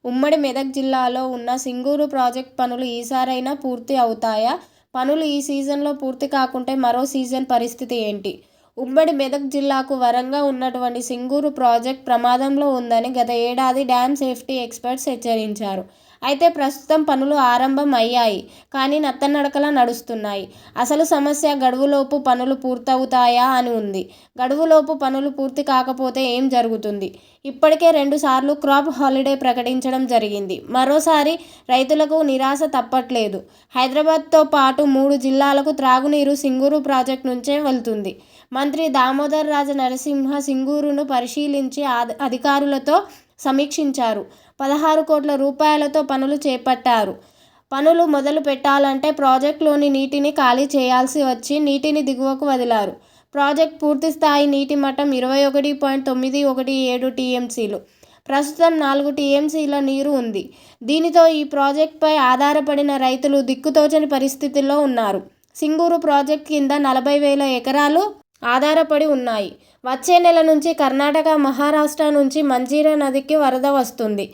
ఉమ్మడి మెదక్ జిల్లాలో ఉన్న సింగూరు ప్రాజెక్టు పనులు ఈసారైనా పూర్తి అవుతాయా? పనులు ఈ సీజన్లో పూర్తి కాకుంటే మరో సీజన్ పరిస్థితి ఏంటి? ఉమ్మడి మెదక్ జిల్లాకు వరంగా ఉన్నటువంటి సింగూరు ప్రాజెక్టు ప్రమాదంలో ఉందని గత ఏడాది డ్యామ్ సేఫ్టీ ఎక్స్పర్ట్స్ హెచ్చరించారు. అయితే ప్రస్తుతం పనులు ఆరంభం అయ్యాయి. కానీ నత్తనడకలా నడుస్తున్నాయి. అసలు సమస్య గడువులోపు పనులు పూర్తవుతాయా అని ఉంది. గడువులోపు పనులు పూర్తి కాకపోతే ఏం జరుగుతుంది? ఇప్పటికే 2 సార్లు క్రాప్ హాలిడే ప్రకటించడం జరిగింది. మరోసారి రైతులకు నిరాశ తప్పట్లేదు. హైదరాబాద్తో పాటు 3 జిల్లాలకు త్రాగునీరు సింగూరు ప్రాజెక్టు నుంచే వెళ్తుంది. మంత్రి దామోదర్ రాజ నరసింహ సింగూరును పరిశీలించి అధికారులతో సమీక్షించారు. 16 కోట్ల రూపాయలతో పనులు చేపట్టారు. పనులు మొదలు పెట్టాలంటే ప్రాజెక్టులోని నీటిని ఖాళీ చేయాల్సి వచ్చి నీటిని దిగువకు వదిలారు. ప్రాజెక్టు పూర్తిస్థాయి నీటి మట్టం 21.917 టీఎంసీలు. ప్రస్తుతం 4 టీఎంసీల నీరు ఉంది. దీనితో ఈ ప్రాజెక్టుపై ఆధారపడిన రైతులు దిక్కుతోచని పరిస్థితుల్లో ఉన్నారు. సింగూరు ప్రాజెక్టు కింద 40,000 ఎకరాలు ఆధారపడి ఉన్నాయి. వచ్చే నెల నుంచి కర్ణాటక, మహారాష్ట్ర నుంచి మంజీరా నదికి వరద వస్తుంది.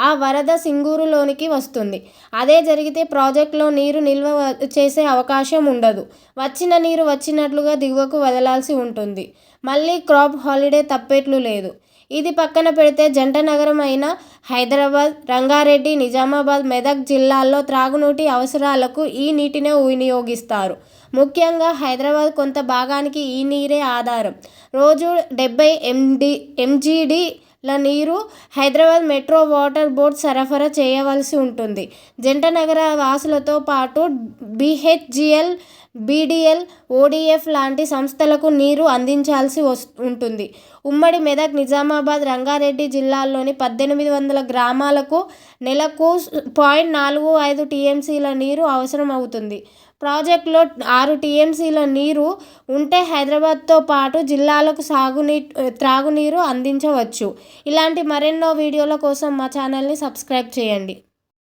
ఆ వరద సింగూరులోనికి వస్తుంది. అదే జరిగితే ప్రాజెక్టులో నీరు నిల్వ చేసే అవకాశం ఉండదు. వచ్చిన నీరు వచ్చినట్లుగా దిగువకు వదలాల్సి ఉంటుంది. మళ్ళీ క్రాప్ హాలిడే తప్పేట్లు లేదు. ఇది పక్కన పెడితే జంట నగరం అయిన హైదరాబాద్, రంగారెడ్డి, నిజామాబాద్, మెదక్ జిల్లాల్లో త్రాగునీటి అవసరాలకు ఈ నీటినే వినియోగిస్తారు. ముఖ్యంగా హైదరాబాద్ కొంత భాగానికి ఈ నీరే ఆధారం. రోజు 70 ఎంజీడీల నీరు హైదరాబాద్ మెట్రో వాటర్ బోర్డు సరఫరా చేయవలసి ఉంటుంది. జంట నగర వాసులతో పాటు బీహెచ్ఈఎల్, బీడీఎల్, ఓడీఎఫ్ లాంటి సంస్థలకు నీరు అందించాల్సి ఉంటుంది. ఉమ్మడి మెదక్, నిజామాబాద్, రంగారెడ్డి జిల్లాల్లోని 1800 గ్రామాలకు నెలకు 0.45 టీఎంసీల నీరు అవసరం అవుతుంది. ప్రాజెక్టులో 6 టీఎంసీల నీరు ఉంటే హైదరాబాద్తో పాటు జిల్లాలకు త్రాగునీరు అందించవచ్చు. ఇలాంటి మరెన్నో వీడియోల కోసం మా ఛానల్ని సబ్స్క్రైబ్ చేయండి.